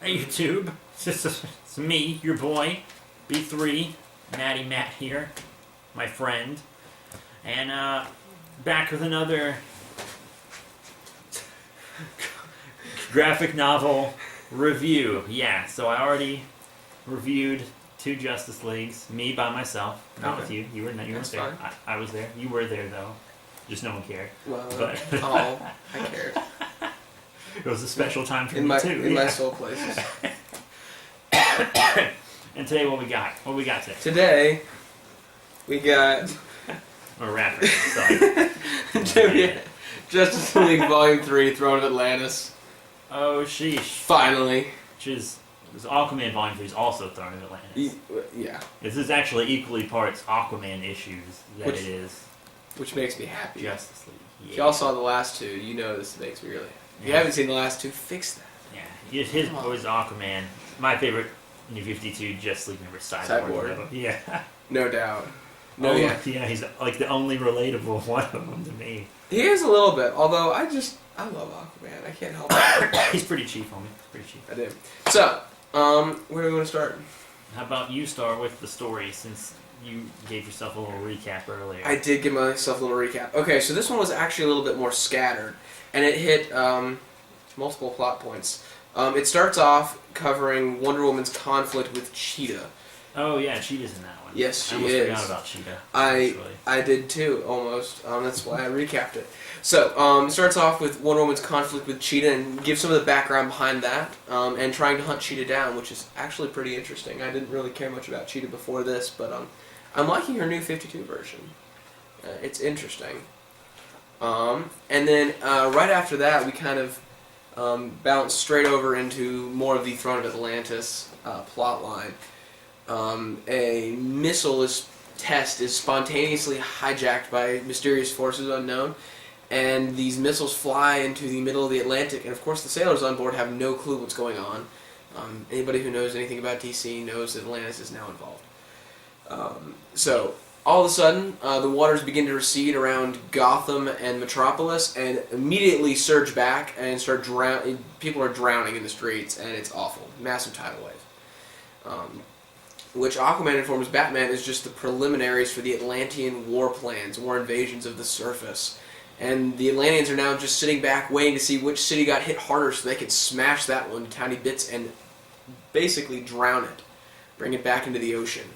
Hey YouTube, it's me, your boy, B3, Matty Matt here, my friend, and back with another graphic novel review. Yeah, so I already reviewed 2 Justice Leagues, me by myself, not with you. You weren't there. I was there. You were there though. Just no one cared. Well, but I cared. It was a special time for me too. In my soul places. And today, what we got? What we got today? Today, we got... Or rapper. Sorry. Justice League Volume 3, Throne of Atlantis. Oh, sheesh. Finally. Which is Aquaman Volume 3 is also Throne of Atlantis. Yeah. This is actually equally parts Aquaman issues that it is. Which makes me happy. Justice League. Yeah. If y'all saw the last 2, you know this makes me really happy. If you haven't seen the last 2, fix that. Yeah. His was Aquaman. My favorite New 52 Justice League member, Cyborg. Yeah. No doubt. Yeah, he's like the only relatable one of them to me. He is a little bit, although I love Aquaman. I can't help it. He's pretty cheap, homie. Pretty cheap. I do. So, where do we want to start? How about you start with the story, since you gave yourself a little recap earlier. I did give myself a little recap. Okay, so this one was actually a little bit more scattered, and it hit multiple plot points. It starts off covering Wonder Woman's conflict with Cheetah. Oh yeah, Cheetah's in that one. Yes, she I almost is. forgot about Cheetah. I did too, almost. That's why I recapped it. So, it starts off with Wonder Woman's conflict with Cheetah and gives some of the background behind that, and trying to hunt Cheetah down, which is actually pretty interesting. I didn't really care much about Cheetah before this, but I'm liking her new 52 version. It's interesting. And then right after that, we kind of bounce straight over into more of the Throne of Atlantis plot line. A missile test is spontaneously hijacked by mysterious forces unknown, and these missiles fly into the middle of the Atlantic, and of course the sailors on board have no clue what's going on. Anybody who knows anything about DC knows that Atlantis is now involved. So, all of a sudden, the waters begin to recede around Gotham and Metropolis, and immediately surge back and start drowning. People are drowning in the streets, and it's awful. Massive tidal wave. Which Aquaman informs Batman is just the preliminaries for the Atlantean war plans, war invasions of the surface. And the Atlanteans are now just sitting back waiting to see which city got hit harder so they can smash that one to tiny bits and basically drown it. Bring it back into the ocean.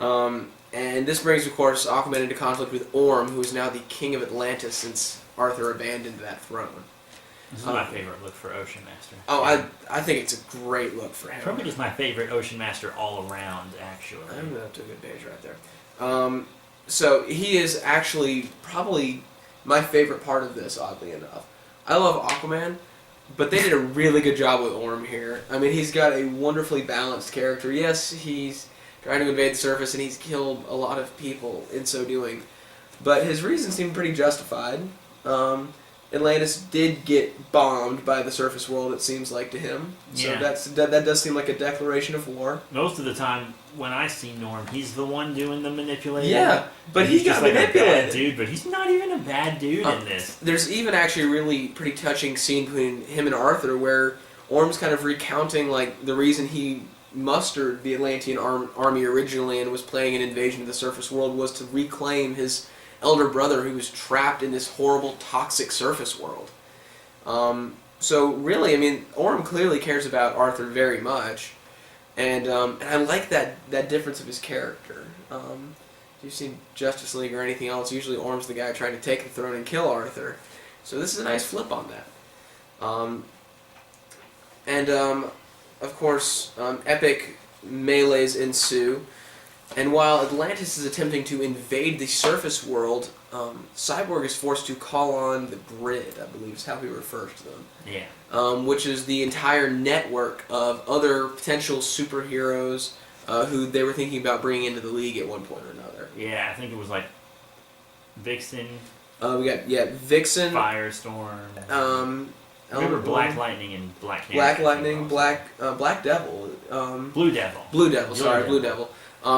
And this brings, of course, Aquaman into conflict with Orm, who is now the king of Atlantis since Arthur abandoned that throne. This is my favorite look for Ocean Master. Oh, I think it's a great look for him. Probably just my favorite Ocean Master all around, actually. I'm up to a good page right there. So he is actually probably my favorite part of this, oddly enough. I love Aquaman, but they did a really good job with Orm here. I mean, he's got a wonderfully balanced character. Yes, he's trying to invade the surface, and he's killed a lot of people in so doing. But his reasons seem pretty justified. Atlantis did get bombed by the surface world, it seems like, to him. So yeah. that does seem like a declaration of war. Most of the time, when I see Norm, he's the one doing the manipulating. Yeah, but he's got just like manipulated. a bad dude, but he's not even a bad dude in this. There's even actually a really pretty touching scene between him and Arthur where Orm's kind of recounting like the reason he mustered the Atlantean army originally and was planning an invasion of the surface world was to reclaim his elder brother who was trapped in this horrible, toxic surface world. So really, I mean, Orm clearly cares about Arthur very much, and I like that difference of his character. If you've seen Justice League or anything else, usually Orm's the guy trying to take the throne and kill Arthur. So this is a nice flip on that. Of course, epic melees ensue. And while Atlantis is attempting to invade the surface world, Cyborg is forced to call on the Grid, I believe is how he refers to them. Yeah. Which is the entire network of other potential superheroes who they were thinking about bringing into the League at one point or another. Yeah, I think it was like Vixen. We got Vixen, Firestorm. Remember Black Lightning and Black Panther. Black Lightning, Black Devil. Blue Devil. Blue Devil. Yeah, everyone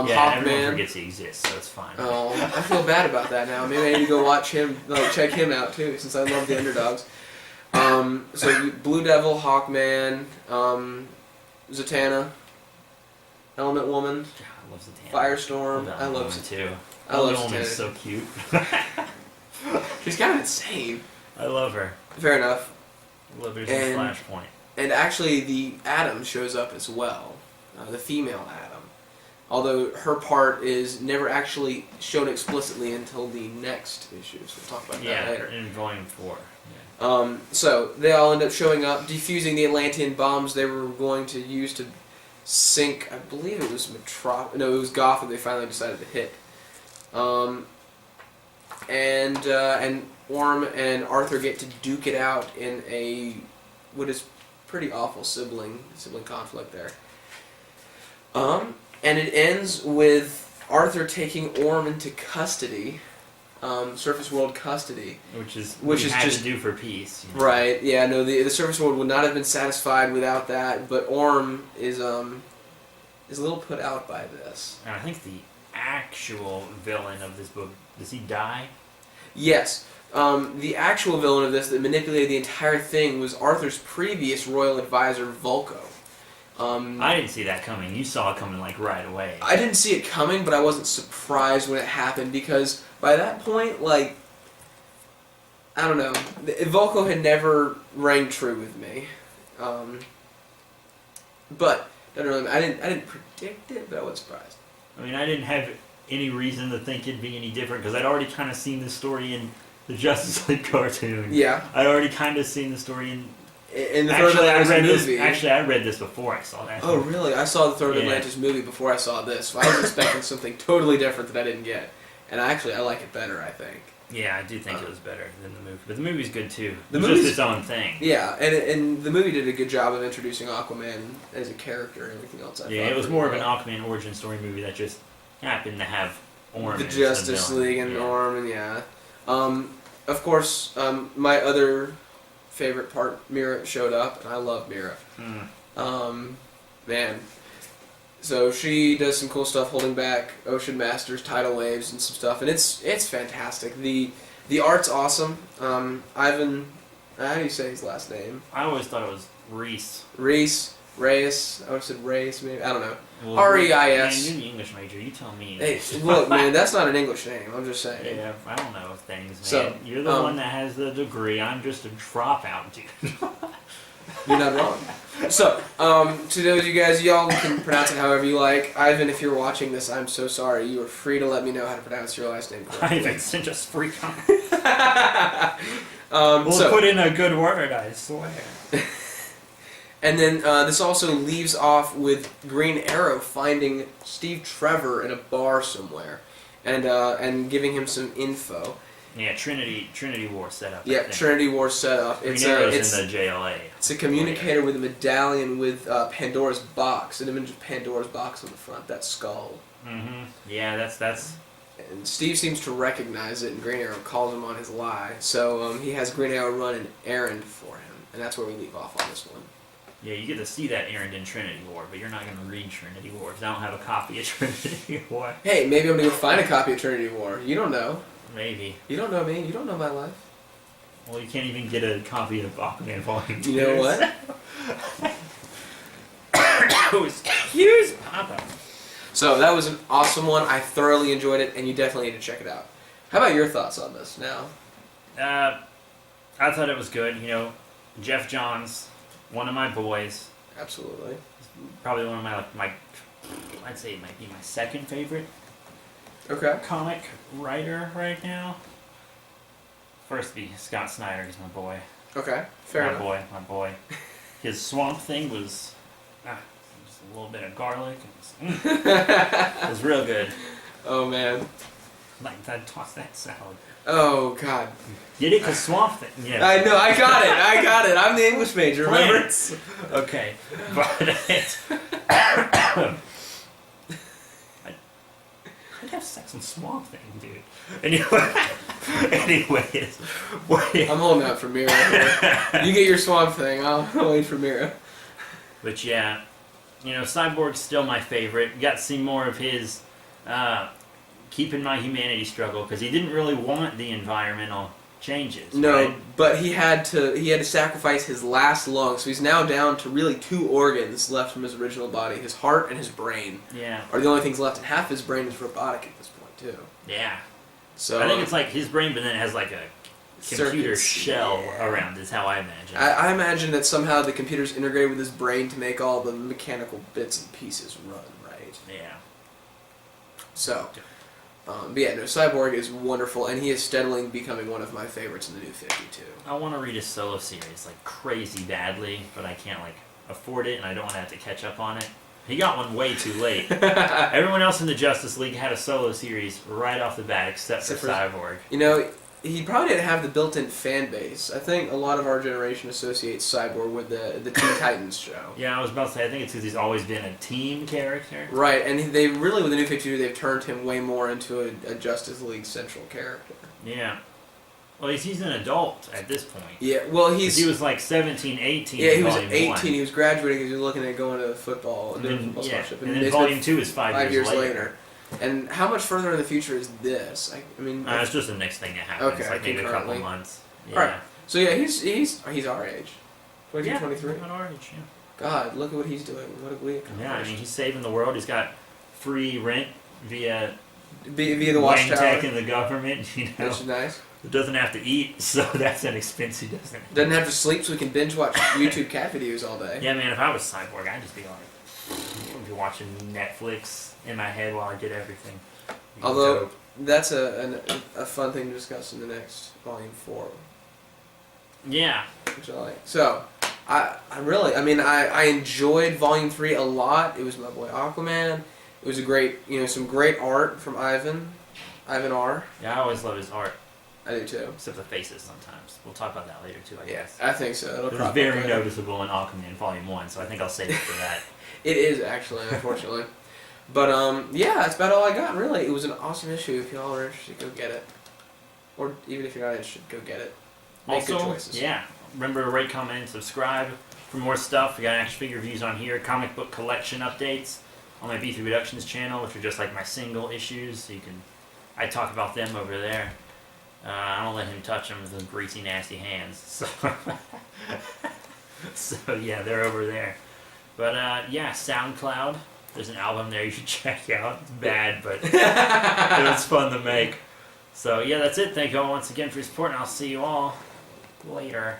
Hawkman. forgets he exists, so it's fine. Oh, I feel bad about that now. Maybe I need to go watch him, check him out too, since I love the underdogs. So Blue Devil, Hawkman, Zatanna, Element Woman, God, I love Zatanna. Firestorm. I love Zatanna too. I love Element Woman is Zatanna. so cute. She's kind of insane. I love her. Fair enough. I love her as a Flashpoint. And actually, the Atom shows up as well, the female Atom. Although her part is never actually shown explicitly until the next issue, so we'll talk about that later. In Volume 4. So they all end up showing up, defusing the Atlantean bombs they were going to use to sink. I believe it was it was Gotham. They finally decided to hit. And Orm and Arthur get to duke it out in what is pretty awful sibling conflict there. And it ends with Arthur taking Orm into custody, Surface World custody, which is just to do for peace. You know? Right? Yeah. No, the Surface World would not have been satisfied without that. But Orm is a little put out by this. And I think the actual villain of this book, does he die? Yes. The actual villain of this that manipulated the entire thing was Arthur's previous royal advisor, Vulko. I didn't see that coming. You saw it coming like right away. I didn't see it coming, but I wasn't surprised when it happened because by that point, like, I don't know, Vulko had never rang true with me. But I didn't predict it, but I was surprised. I mean, I didn't have any reason to think it'd be any different because I'd already kind of seen the story in the Justice League cartoon. Yeah. I'd already kind of seen the story in the Third Atlantis movie. I read this before I saw that. Oh, really? I saw the Third Atlantis movie before I saw this, so I was expecting something totally different that I didn't get. And I like it better, I think. Yeah, I do think it was better than the movie. But the movie's good, too. It's just its own thing. Yeah, and the movie did a good job of introducing Aquaman as a character and everything else. It was more of an Aquaman origin story movie that just happened to have Orm the Justice League and Orm, and of course, my other favorite part, Mira showed up, and I love Mira. Man. So she does some cool stuff holding back Ocean Master's tidal waves and some stuff, and it's fantastic. The art's awesome. Ivan, how do you say his last name? I always thought it was Reese. Reyes. I would have said Reyes, maybe. I don't know. Well, R-E-I-S. Man, you're the English major. You tell me. Hey, look, man, that's not an English name. I'm just saying. Yeah, I don't know things, man. So, you're the one that has the degree. I'm just a dropout, dude. You're not wrong. So, to those of you guys, y'all can pronounce it however you like. Ivan, if you're watching this, I'm so sorry. You are free to let me know how to pronounce your last name correctly. Ivan, send us free comments. We'll put in a good word, I swear. And then this also leaves off with Green Arrow finding Steve Trevor in a bar somewhere, and giving him some info. Yeah, Trinity War setup. Yeah, Trinity War setup. Green Arrow's in the JLA. It's a communicator with a medallion with Pandora's box, an image of Pandora's box on the front. That skull. Mm-hmm. Yeah, that's. And Steve seems to recognize it, and Green Arrow calls him on his lie. So he has Green Arrow run an errand for him, and that's where we leave off on this one. Yeah, you get to see that errand in Trinity War, but you're not going to read Trinity War because I don't have a copy of Trinity War. Hey, maybe I'm going to go find a copy of Trinity War. You don't know. Maybe. You don't know me. You don't know my life. Well, you can't even get a copy of Aquaman Volume 2. You know what? Excuse Papa. So that was an awesome one. I thoroughly enjoyed it, and you definitely need to check it out. How about your thoughts on this now? I thought it was good. You know, Jeff Johns, one of my boys. Absolutely. Probably one of my I'd say it might be my second favorite comic writer right now. First be Scott Snyder, he's my boy. Okay, fair enough. My boy. His Swamp Thing was just a little bit of garlic. It was real good. Oh, man. Like, I'd toss that salad. Oh, God. Get it? Because Swamp Thing. Yeah. I know, I got it. I'm the English major, remember? Plants. Okay. But I'd have sex with Swamp Thing, dude. Anyways. I'm holding out for Mira. You get your Swamp Thing, I'll wait for Mira. But yeah, you know, Cyborg's still my favorite. You got to see more of his Keeping My Humanity struggle, because he didn't really want the environmental changes. No, right? but he had to sacrifice his last lung, so he's now down to really 2 organs left from his original body. His heart and his brain are the only things left, and half his brain is robotic at this point, too. Yeah. So I think it's like his brain, but then it has like a computer circuits, shell around, is how I imagine. I imagine that somehow the computer's integrated with his brain to make all the mechanical bits and pieces run, right? Yeah. So, but yeah, no, Cyborg is wonderful, and he is steadily becoming one of my favorites in the New 52. I want to read his solo series like crazy badly, but I can't like afford it, and I don't want to have to catch up on it. He got one way too late. Everyone else in the Justice League had a solo series right off the bat, except for Cyborg. You know, he probably didn't have the built-in fan base. I think a lot of our generation associates Cyborg with the Teen Titans show. Yeah, I was about to say, I think it's because he's always been a team character. Right, and they really, with the New 52, they've turned him way more into a Justice League central character. Yeah. Well, he's an adult at this point. Yeah, well, he was like 17, 18 Yeah, he was Volume 18. 1. He was graduating because he was looking at going to football. And then, scholarship. and then Volume 2 is 5 years later. And how much further in the future is this? I mean, it's just the next thing that happens. Okay, like maybe a couple concurrently. months. Yeah. Alright. So yeah, he's our age. 22, 23. At our age, yeah. God, look at what he's doing. What have we accomplished? Yeah, I mean, he's saving the world. He's got free rent via via the Wayne Watchtower. Tech and the government. You know, Which is nice. It doesn't have to eat, so that's an expense he doesn't. Doesn't have to sleep, so we can binge watch YouTube cat videos all day. Yeah, man. If I was Cyborg, I'd just be like, I'd be watching Netflix in my head while I did everything. Although that's a fun thing to discuss in the next Volume 4. Yeah. Which I like. So, I enjoyed Volume 3 a lot. It was my boy Aquaman. It was a great, some great art from Ivan R. Yeah, I always love his art. I do too. Except the faces sometimes. We'll talk about that later too, I guess. I think so. It'll It was crop very up noticeable in Aquaman Volume 1, so I think I'll save it for that. It is, actually, unfortunately. But, yeah, that's about all I got, really. It was an awesome issue. If y'all are interested, go get it. Or even if you're not interested, go get it. Make good Also, choices. yeah, remember to rate, comment, and subscribe for more stuff. We got action figure reviews on here, comic book collection updates on my B3 Reductions channel, which are just like my single issues. So I talk about them over there. I don't let him touch them with those greasy, nasty hands. So yeah, they're over there. But yeah, SoundCloud. There's an album there you should check out. It's bad, but it was fun to make. So yeah, that's it. Thank you all once again for your support, and I'll see you all later.